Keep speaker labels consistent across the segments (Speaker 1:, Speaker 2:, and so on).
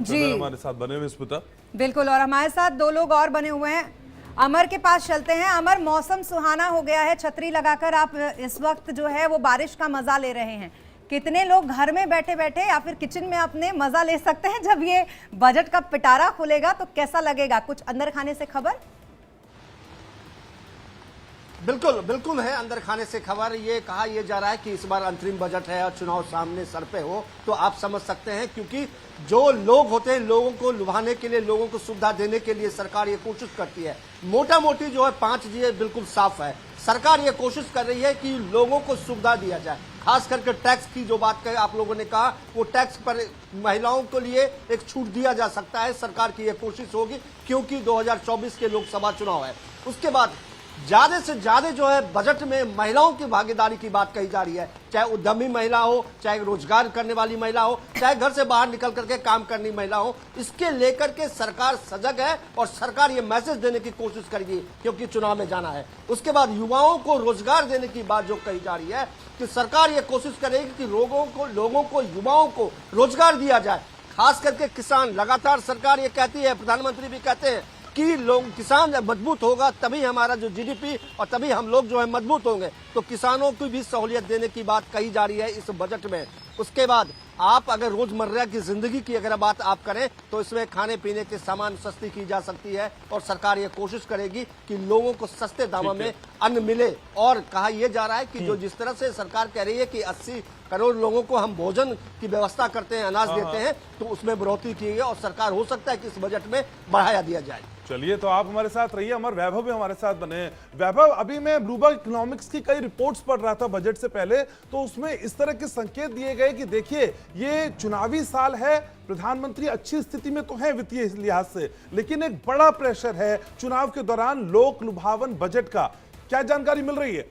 Speaker 1: जी हमारे साथ बने हुए स्मिता।
Speaker 2: बिल्कुल, और हमारे साथ दो लोग और बने हुए हैं। अमर के पास चलते हैं। अमर, मौसम सुहाना हो गया है, छतरी लगाकर आप इस वक्त जो है वो बारिश का मजा ले रहे हैं। कितने लोग घर में बैठे बैठे या फिर किचन में अपने मजा ले सकते हैं जब ये बजट का पिटारा खुलेगा तो कैसा लगेगा? कुछ अंदर खाने से खबर?
Speaker 3: बिल्कुल बिल्कुल है अंदर खाने से खबर। ये कहा यह जा रहा है कि इस बार अंतरिम बजट है और चुनाव सामने सर पे हो तो आप समझ सकते हैं, क्योंकि जो लोग होते हैं लोगों को लुभाने के लिए, लोगों को सुविधा देने के लिए सरकार ये कोशिश करती है। मोटा मोटी जो है 5 चीजें बिल्कुल साफ है। सरकार ये कोशिश कर रही है कि लोगों को सुविधा दिया जाए, खास करके टैक्स की जो बात कही आप लोगों ने कहा, वो टैक्स पर महिलाओं के लिए एक छूट दिया जा सकता है। सरकार की यह कोशिश होगी क्योंकि 2024 के लोकसभा चुनाव है। उसके बाद ज्यादा से ज्यादा जो है बजट में महिलाओं की भागीदारी की बात कही जा रही है, चाहे उद्यमी महिला हो, चाहे रोजगार करने वाली महिला हो, चाहे घर से बाहर निकल करके काम करनी महिला हो। इसके लेकर के सरकार सजग है और सरकार ये मैसेज देने की कोशिश करेगी क्योंकि चुनाव में जाना है। उसके बाद युवाओं को रोजगार देने की बात जो कही जा रही है कि सरकार ये कोशिश करेगी कि लोगों को युवाओं को रोजगार दिया जाए, खास करके किसान। लगातार सरकार ये कहती है, प्रधानमंत्री भी कहते हैं कि लोग किसान जब मजबूत होगा तभी हमारा जो जीडीपी और तभी हम लोग जो है मजबूत होंगे। तो किसानों को भी सहूलियत देने की बात कही जा रही है इस बजट में। उसके बाद आप अगर रोजमर्रा की जिंदगी की अगर बात आप करें तो इसमें खाने पीने के सामान सस्ती की जा सकती है और सरकार ये कोशिश करेगी कि लोगों को सस्ते दामों में अन्न मिले। और कहा यह जा रहा है कि जो जिस तरह से सरकार कह रही है कि 80 करोड़ लोगों को हम भोजन की व्यवस्था करते हैं, अनाज देते हैं, तो उसमें बढ़ोतरी की गई और सरकार हो सकता है कि इस बजट में बढ़ाया दिया जाए।
Speaker 1: चलिए, तो आप हमारे साथ रहिए। अमर, वैभव भी हमारे साथ बने हैं। वैभव, अभी मैं ब्लूमबर्ग इकोनॉमिक्स की कई रिपोर्ट्स पढ़ रहा था बजट से पहले, तो उसमें इस तरह के संकेत दिए गए कि देखिए ये चुनावी साल है, प्रधानमंत्री अच्छी स्थिति में तो है वित्तीय लिहाज से, लेकिन एक बड़ा प्रेशर है चुनाव के दौरान लोक लुभावन बजट का। क्या जानकारी मिल रही है?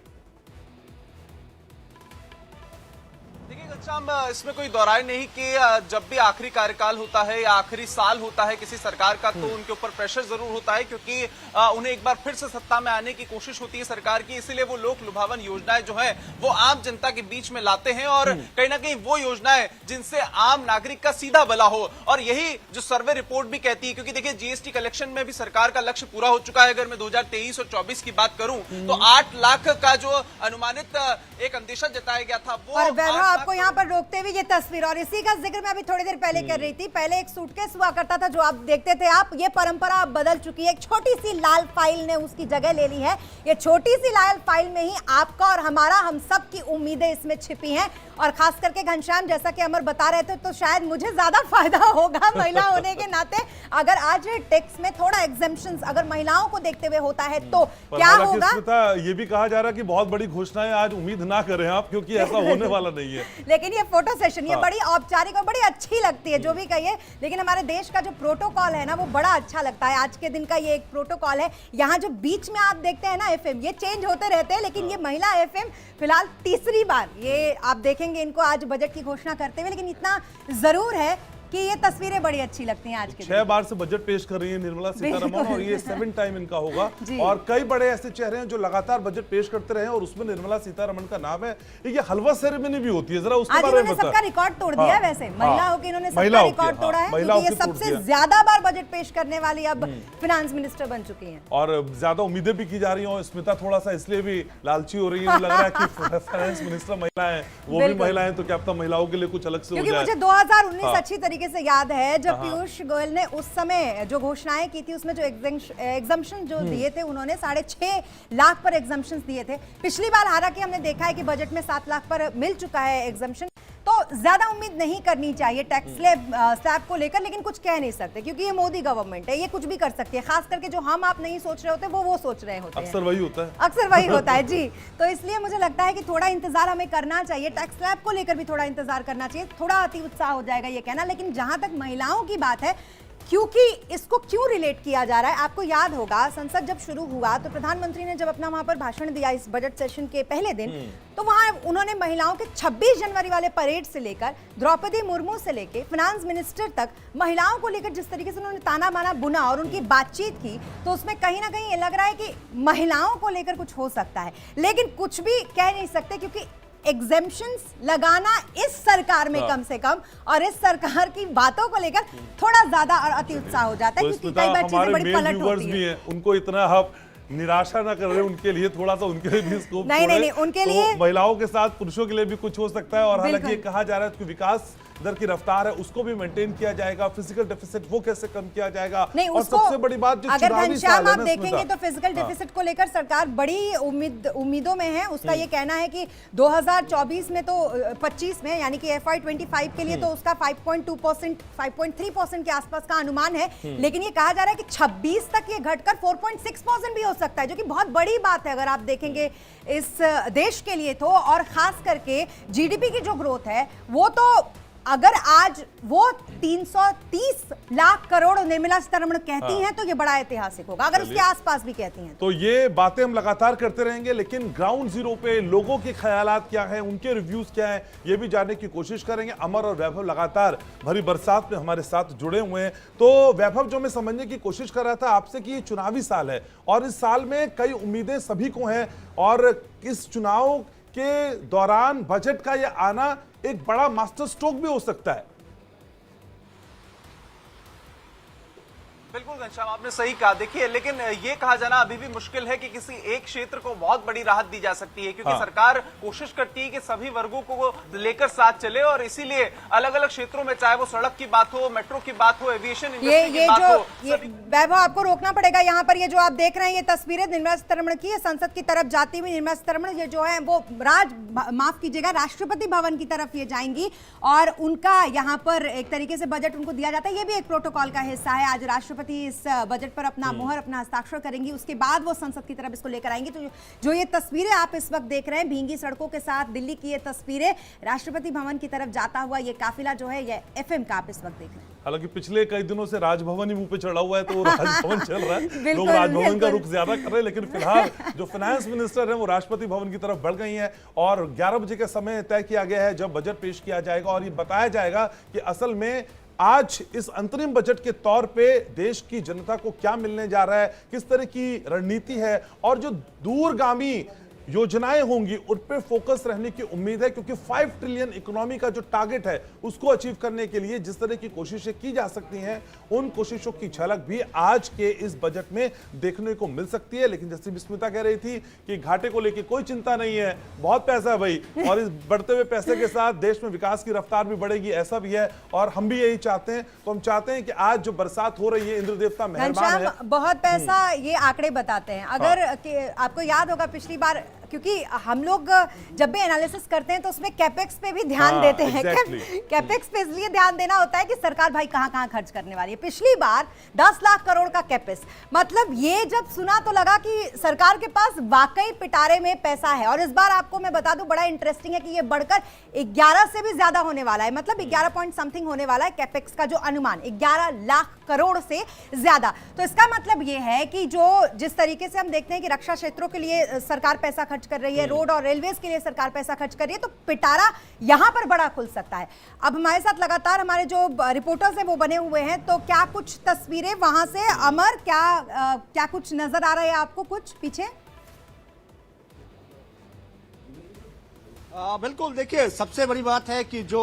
Speaker 4: इसमें कोई दोहराई नहीं कि जब भी आखिरी कार्यकाल होता है या आखिरी साल होता है किसी सरकार का तो उनके ऊपर प्रेशर जरूर होता है, क्योंकि उन्हें एक बार फिर से सत्ता में आने की कोशिश होती है सरकार की। इसीलिए वो लोक लुभावन योजनाएं जो है वो आम जनता के बीच में लाते हैं और कहीं ना कहीं वो योजनाएं जिनसे आम नागरिक का सीधा भला हो। और यही जो सर्वे रिपोर्ट भी कहती है, क्योंकि देखिए जीएसटी कलेक्शन में भी सरकार का लक्ष्य पूरा हो चुका है। अगर मैं 2023 और 24 की बात करूं तो 8 लाख का जो अनुमानित एक अंदेशा जताया गया था वो।
Speaker 2: और वैभव, आपको यहाँ पर रोकते हुए ये तस्वीर, और इसी का जिक्र मैं अभी थोड़ी देर पहले कर रही थी। पहले एक सूटकेस हुआ करता था जो आप देखते थे आप, ये परंपरा अब बदल चुकी है। एक छोटी सी लाल फाइल ने उसकी जगह ले ली है। ये छोटी सी लाल फाइल में ही आपका और हमारा, हम सब की उम्मीदें इसमें छिपी हैं। और खास करके घनश्याम, जैसा कि अमर बता रहे थे, तो शायद मुझे ज्यादा फायदा होगा महिला होने के नाते अगर आज टैक्स में थोड़ा एग्जेम्पशंस अगर महिलाओं को देखते हुए होता है तो क्या होगा।
Speaker 1: ये भी कहा जा रहा है कि बहुत बड़ी घोषणाएं आज उम्मीद ना करें आप, क्योंकि ऐसा होने वाला नहीं है।
Speaker 2: लेकिन ये फोटो सेशन ये बड़ी औपचारिक और बड़ी अच्छी लगती है, जो भी कहिए, लेकिन हमारे देश का जो प्रोटोकॉल है ना वो बड़ा अच्छा लगता है। आज के दिन का ये एक प्रोटोकॉल है। यहाँ जो बीच में आप देखते हैं ना एफएम, ये चेंज होते रहते हैं, लेकिन ये महिला एफएम फिलहाल तीसरी बार ये आप देखेंगे इनको आज बजट की घोषणा करते हुए। लेकिन इतना जरूर है कि ये तस्वीरें बड़ी अच्छी लगती हैं आज के
Speaker 1: 6 बार से बजट पेश कर रही है निर्मला सीतारमण और ये 7th टाइम इनका होगा। और कई बड़े ऐसे चेहरे हैं जो लगातार बजट पेश करते रहे और उसमें निर्मला सीतारमण का नाम है। ये हलवा सेरेमनी भी होती है, जरा उसके बारे में बताओ।
Speaker 2: सबका रिकॉर्ड तोड़ दिया है वैसे, महिलाओं के इन्होंने सबका रिकॉर्ड तोड़ा है, क्योंकि ये सबसे ज्यादा बार बजट पेश करने वाली अब फिनांस मिनिस्टर बन चुकी है
Speaker 1: और ज्यादा उम्मीदें भी की जा रही है। स्मिता थोड़ा सा इसलिए भी लालची हो रही है, लग रहा है कि फाइनेंस मिनिस्टर महिला है, वो भी महिला है, तो क्या पता महिलाओं के लिए कुछ अलग से हो जाए।
Speaker 2: मुझे 2019 अच्छी तरीके से याद है जब पीयूष गोयल ने उस समय जो घोषणाएं की थी उसमें जो एग्जम्पशन जो दिए थे, उन्होंने 6.5 लाख पर एग्जम्पशन दिए थे। पिछली बार हालांकि हमने देखा है कि बजट में 7 लाख पर मिल चुका है एग्जम्पशन, तो ज्यादा उम्मीद नहीं करनी चाहिए टैक्स स्लैब को लेकर। लेकिन कुछ कह नहीं सकते क्योंकि ये मोदी गवर्नमेंट है, ये कुछ भी कर सकती है। खास करके जो हम आप नहीं सोच रहे होते वो सोच रहे होते हैं।
Speaker 1: अक्सर वही होता है,
Speaker 2: अक्सर वही होता है जी। तो इसलिए मुझे लगता है कि थोड़ा इंतजार हमें करना चाहिए, टैक्स स्लैब को लेकर भी थोड़ा इंतजार करना चाहिए। थोड़ा अति उत्साह हो जाएगा ये कहना। लेकिन जहां तक महिलाओं की बात है, क्योंकि इसको क्यों रिलेट किया जा रहा है, आपको याद होगा संसद जब शुरू हुआ तो प्रधानमंत्री ने जब अपना वहां पर भाषण दिया इस बजट सेशन के पहले दिन, तो वहां उन्होंने महिलाओं के 26 जनवरी वाले परेड से लेकर द्रौपदी मुर्मू से लेकर फिनांस मिनिस्टर तक महिलाओं को लेकर जिस तरीके से उन्होंने ताना बाना बुना और उनकी बातचीत की, तो उसमें कहीं ना कहीं ये लग रहा है कि महिलाओं को लेकर कुछ हो सकता है। लेकिन कुछ भी कह नहीं सकते क्योंकि एग्जेम्पशंस लगाना इस सरकार में कम से कम, और इस सरकार की बातों को लेकर थोड़ा ज्यादा और अति उत्साह हो जाता है, क्योंकि कई बार चीजें बड़ी पलट होती
Speaker 1: भी
Speaker 2: है।
Speaker 1: हैं, उनको इतना आप निराशा ना कर रहे, उनके लिए थोड़ा सा उनके लिए भी स्कोप
Speaker 2: नहीं, उनके लिए
Speaker 1: महिलाओं के साथ पुरुषों के लिए भी कुछ हो सकता है। और हालांकि ये कहा जा रहा है कि विकास दर की रफ्तार है उसको भी मेंटेन किया जाएगा, फिजिकल डेफिसिट वो कैसे कम किया जाएगा।
Speaker 2: नहीं,
Speaker 1: और
Speaker 2: उसको
Speaker 1: सबसे बड़ी बात जो
Speaker 2: अगर
Speaker 1: चुनावी
Speaker 2: घनश्याम
Speaker 1: साल है
Speaker 2: आप
Speaker 1: ना
Speaker 2: देखेंगे तो फिजिकल डेफिसिट को लेकर सरकार बड़ी उम्मीदों में है। उसका ये कहना है कि 2024 में तो 25 में यानी कि FY25 के लिए तो उसका 5.2%, 5.3% के आसपास का अनुमान है, लेकिन ये कहा जा रहा है कि 26 तक ये घटकर 4.6% भी हो सकता है, जो कि बहुत बड़ी बात है अगर आप देखेंगे इस देश के लिए तो। और खास करके जीडीपी की जो ग्रोथ है वो तो अगर आज वो 330 लाख करोड़ निर्मला सीतारमण कहती हैं तो ये बड़ा ऐतिहासिक होगा, अगर उसके आसपास भी कहती हैं
Speaker 1: तो ये बातें हम लगातार करते रहेंगे। लेकिन ग्राउंड जीरो पे लोगों के ख्यालात क्या है, उनके रिव्यूज क्या है, ये भी जानने की कोशिश करेंगे। अमर और वैभव लगातार भरी बरसात में हमारे साथ जुड़े हुए हैं। तो वैभव, जो मैं समझने की कोशिश कर रहा था आपसे कि ये चुनावी साल है और इस साल में कई उम्मीदें सभी को हैं, और इस चुनाव के दौरान बजट का ये आना एक बड़ा मास्टर स्ट्रोक भी हो सकता है।
Speaker 4: बिल्कुल घनश्याम, आपने सही कहा। देखिए, लेकिन ये कहा जाना अभी भी मुश्किल है कि किसी एक क्षेत्र को बहुत बड़ी राहत दी जा सकती है, क्योंकि सरकार कोशिश करती है कि सभी वर्गों को लेकर साथ चले, और इसीलिए अलग अलग क्षेत्रों में, चाहे वो सड़क की बात हो, मेट्रो की बात हो, एविएशन इंडस्ट्री की बात हो,
Speaker 2: वैभव आपको रोकना पड़ेगा यहाँ पर। ये जो आप देख रहे हैं ये तस्वीरें निर्मला सीतारमण की है, संसद की तरफ जाती हुई निर्मला सीतारमण ये जो है वो माफ कीजिएगा राष्ट्रपति भवन की तरफ ये जाएंगी, और उनका यहाँ पर एक तरीके से बजट उनको दिया जाता है। ये भी एक प्रोटोकॉल का हिस्सा है। आज राष्ट्रपति इस बजट पर अपना मुहर, अपना हस्ताक्षर करेंगी, उसके बाद वो संसद की तरफ इसको लेकर आएंगी। तो जो ये तस्वीरें आप इस वक्त देख रहे हैं भींगी सड़कों के साथ दिल्ली की ये तस्वीरें, राष्ट्रपति भवन की तरफ जाता हुआ ये काफिला जो है ये FM का आप इस वक्त देख रहे हैं।
Speaker 1: हालांकि पिछले कई दिनों से राजभवन ही मुंह पे चढ़ा हुआ है, तो राजभवन चल रहा है, लोग राजभवन का रुख ज्यादा कर रहे हैं। लेकिन फिलहाल जो फाइनेंस मिनिस्टर है वो राष्ट्रपति भवन की तरफ बढ़ गई हैं, और 11 बजे का समय तय किया गया है जब बजट पेश किया जाएगा, और ये बताया जाएगा कि असल में आज इस अंतरिम बजट के तौर पे देश की जनता को क्या मिलने जा रहा है, किस तरह की रणनीति है, और जो दूरगामी योजनाएं होंगी उन पे फोकस रहने की उम्मीद है। क्योंकि 5 ट्रिलियन इकोनॉमी का जो टारगेट है उसको अचीव करने के लिए जिस तरह की कोशिशें की जा सकती हैं, उन कोशिशों की झलक भी आज के इस बजट में देखने को मिल सकती है। लेकिन जैसे स्मिता कह रही थी कि घाटे को लेकर कोई चिंता नहीं है, बहुत पैसा है भाई, और इस बढ़ते हुए पैसे के साथ देश में विकास की रफ्तार भी बढ़ेगी, ऐसा भी है, और हम भी यही चाहते हैं। तो हम चाहते हैं कि आज जो बरसात हो रही है, इंद्र देवता मेहरबान है।
Speaker 2: बहुत पैसा ये आंकड़े बताते हैं। अगर आपको याद होगा पिछली बार, क्योंकि हम लोग जब भी एनालिसिस करते हैं तो उसमें कैपेक्स पे भी ध्यान देते हैं। कैपेक्स पे इसलिए ध्यान देना होता है कि सरकार भाई कहां खर्च करने वाली है। पिछली बार 10 लाख करोड़ का कैपेक्स, मतलब ये जब सुना तो लगा कि सरकार के पास वाकई पिटारे में पैसा है। और इस बार आपको मैं बता दूं, बड़ा इंटरेस्टिंग है कि ये बढ़कर 11 से भी ज्यादा होने वाला है, मतलब 11 पॉइंट समथिंग होने वाला है कैपेक्स का जो अनुमान, 11 लाख करोड़ से ज्यादा। तो इसका मतलब ये है कि जो जिस तरीके से हम देखते हैं कि रक्षा क्षेत्रों के लिए सरकार पैसा खर्च कर रही है, रोड और रेलवेज के लिए सरकार पैसा खर्च कर रही है, तो पिटारा यहां पर बड़ा खुल सकता है। अब हमारे साथ लगातार हमारे जो रिपोर्टर्स हैं वो बने हुए हैं, तो क्या कुछ तस्वीरें वहां से, अमर, क्या कुछ नजर आ रहा है आपको कुछ पीछे?
Speaker 3: बिल्कुल, देखिए सबसे बड़ी बात है कि जो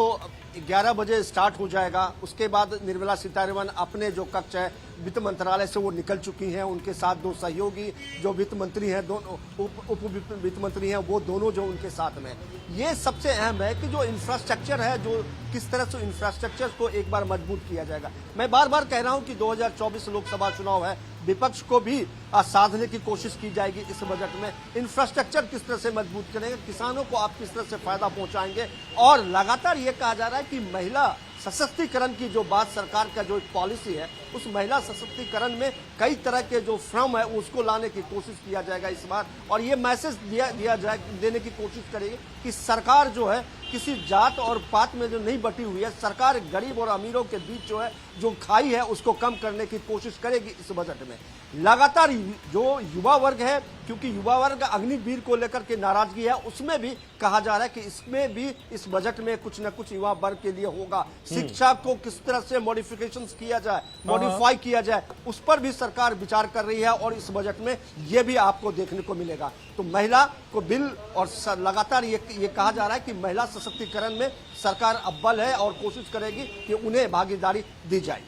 Speaker 3: 11 बजे स्टार्ट हो जाएगा, उसके बाद निर्मला सीतारमण अपने जो कक्ष है वित्त मंत्रालय से वो निकल चुकी हैं, उनके साथ 2 सहयोगी जो वित्त मंत्री हैं, दोनों उप वित्त मंत्री हैं, वो दोनों जो उनके साथ में। ये सबसे अहम है कि जो इंफ्रास्ट्रक्चर है, जो किस तरह से इंफ्रास्ट्रक्चर को एक बार मजबूत किया जाएगा। मैं बार बार कह रहा हूं कि 2024 लोकसभा चुनाव है, विपक्ष को भी साधने की कोशिश की जाएगी इस बजट में। इंफ्रास्ट्रक्चर किस तरह से मजबूत करेंगे, किसानों को आप किस तरह से फायदा पहुंचाएंगे, और लगातार ये कहा जा रहा है कि महिला सशक्तिकरण की जो बात सरकार का जो एक पॉलिसी है, उस महिला सशक्तिकरण में कई तरह के जो फ्रम है उसको लाने की कोशिश किया जाएगा इस बार। और ये मैसेज दिया जाए, देने की कोशिश करेगी कि सरकार जो है किसी जात और पात में जो नहीं बटी हुई है, सरकार गरीब और अमीरों के बीच जो है जो खाई है उसको कम करने की कोशिश करेगी इस बजट में। लगातार जो युवा वर्ग है, क्योंकि युवा वर्ग अग्निवीर को लेकर के नाराजगी है, उसमें भी कहा जा रहा है कि इसमें भी इस बजट में कुछ न कुछ युवा वर्ग के लिए होगा। शिक्षा को किस तरह से मॉडिफिकेशन किया जाए, मॉडिफाई किया जाए, उस पर भी सरकार विचार कर रही है और इस बजट में यह भी आपको देखने को मिलेगा। तो महिला को बिल और लगातार ये कहा जा रहा है कि महिला सशक्तिकरण में सरकार अव्वल है और कोशिश करेगी कि उन्हें भागीदारी दी जाए।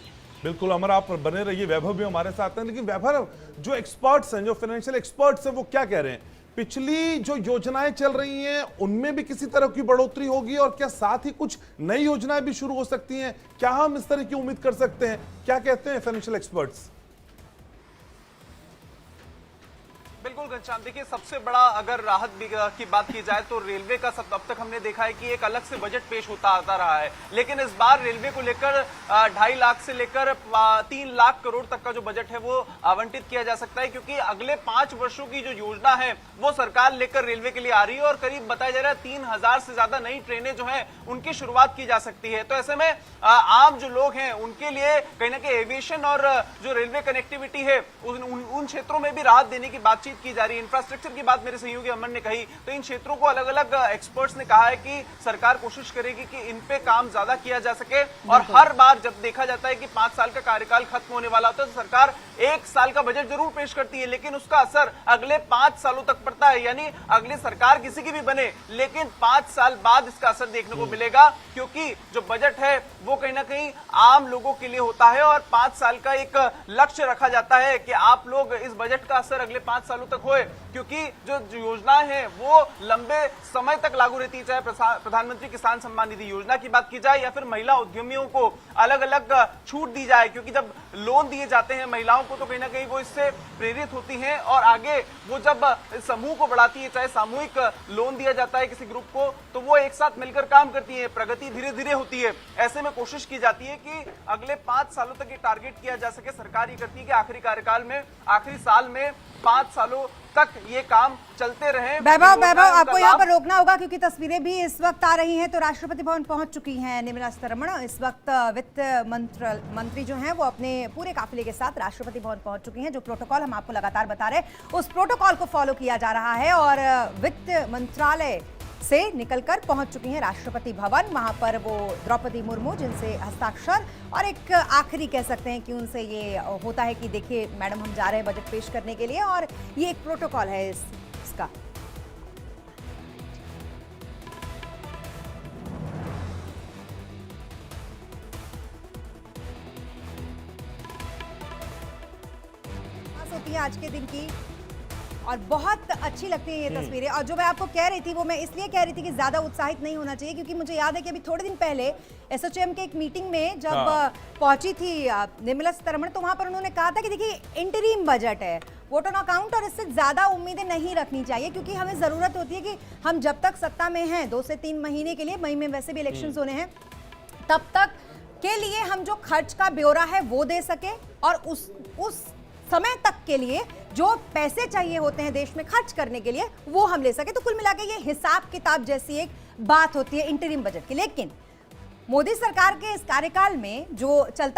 Speaker 1: बिल्कुल अमर, आप बने रहिए। वैभव भी हमारे साथ हैं, लेकिन वैभव, जो एक्सपर्ट्स हैं, जो फाइनेंशियल एक्सपर्ट्स हैं, वो क्या कह रहे हैं? पिछली जो योजनाएं चल रही हैं उनमें भी किसी तरह की बढ़ोतरी होगी, और क्या साथ ही कुछ नई योजनाएं भी शुरू हो सकती हैं? क्या हम इस तरह की उम्मीद कर सकते हैं? क्या कहते हैं फाइनेंशियल एक्सपर्ट्स?
Speaker 4: बिल्कुल घनश्याम, देखिए सबसे बड़ा अगर राहत की बात की जाए तो रेलवे का अब तक हमने देखा है कि एक अलग से बजट पेश होता आता रहा है, लेकिन इस बार रेलवे को लेकर 2.5 लाख से लेकर 3 लाख करोड़ तक का जो बजट है वो आवंटित किया जा सकता है, क्योंकि अगले 5 वर्षों की जो योजना है वो सरकार लेकर रेलवे के लिए आ रही है और करीब बताया जा रहा है 3000 से ज्यादा नई ट्रेनें जो है उनकी शुरुआत की जा सकती है। तो ऐसे में आम जो लोग हैं उनके लिए कहीं ना कहीं एविएशन और जो रेलवे कनेक्टिविटी है उन क्षेत्रों में भी राहत देने की बातचीत की जा रही है। इंफ्रास्ट्रक्चर की बात मेरे सहयोगी अमन ने कही, तो इन क्षेत्रों को अलग अलग एक्सपर्ट्स ने कहा है कि सरकार कोशिश करेगी कि इन पे काम ज्यादा किया जा सके। और हर बार जब देखा जाता है कि 5 साल का कार्यकाल खत्म होने वाला होता है तो सरकार 1 साल का बजट जरूर पेश करती है, लेकिन उसका असर अगले 5 सालों तक पड़ता है। यानी अगली सरकार किसी की भी बने, लेकिन 5 साल बाद इसका असर देखने को मिलेगा, क्योंकि जो बजट है वो कहीं ना कहीं आम लोगों के लिए होता है और 5 साल का एक लक्ष्य रखा जाता है कि आप लोग इस बजट का असर अगले 5 सालों तक होए, क्योंकि जो योजनाएं हैं वो लंबे समय तक लागू रहती है। चाहे प्रधानमंत्री किसान सम्मान निधि योजना की बात की जाए या फिर महिला उद्यमियों को अलग अलग छूट दी जाए, क्योंकि जब लोन दिए जाते हैं महिलाओं को तो कहीं ना कहीं वो इससे प्रेरित होती हैं और आगे वो जब समूह को बढ़ाती है, चाहे सामूहिक लोन दिया जाता है किसी ग्रुप को, तो वो एक साथ मिलकर काम करती है, प्रगति धीरे धीरे होती है। ऐसे में कोशिश की जाती है कि अगले 5 सालों तक ये टारगेट किया जा सके। सरकार ये करती है कि आखिरी कार्यकाल में, आखिरी साल में 5 सालों तक ये काम चलते रहे।
Speaker 2: वैभव आपको यहाँ पर रोकना होगा क्योंकि तस्वीरें भी इस वक्त आ रही हैं। तो राष्ट्रपति भवन पहुंच चुकी हैं निर्मला सीतारमण। इस वक्त वित्त मंत्री जो हैं वो अपने पूरे काफिले के साथ राष्ट्रपति भवन पहुंच चुकी हैं। जो प्रोटोकॉल हम आपको लगातार बता रहे हैं उस प्रोटोकॉल को फॉलो किया जा रहा है और वित्त मंत्रालय से निकलकर पहुंच चुकी हैं राष्ट्रपति भवन। वहां पर वो द्रौपदी मुर्मू, जिनसे हस्ताक्षर और एक आखिरी कह सकते हैं कि उनसे ये होता है कि देखिए मैडम हम जा रहे हैं बजट पेश करने के लिए, और ये एक प्रोटोकॉल है इसका। होती है आज के दिन की और बहुत अच्छी लगती है ये तस्वीरें। और जो मैं आपको कह रही थी वो मैं इसलिए कह रही थी कि ज्यादा उत्साहित नहीं होना चाहिए, क्योंकि मुझे याद है कि अभी थोड़े दिन पहले एसोचैम के एक मीटिंग में जब पहुंची थी निर्मला सीतारमण, तो वहां पर उन्होंने कहा था कि देखिए इंटरिम बजट है, वोट ऑन अकाउंट, और इससे ज्यादा उम्मीदें नहीं रखनी चाहिए, क्योंकि हमें जरूरत होती है कि हम जब तक सत्ता में हैं 2 से 3 महीने के लिए, मई में वैसे भी इलेक्शंस होने हैं, तब तक के लिए हम जो खर्च का ब्यौरा है वो दे सके और उस समय तक के लिए जो पैसे चाहिए होते हैं देश में खर्च करने के लिए वो हम ले सके। तो कुल मिलाकर ये हिसाब किताब जैसी एक बात होती है इंटरिम बजट की। लेकिन मोदी सरकार के इस कार्यकाल में जो चलता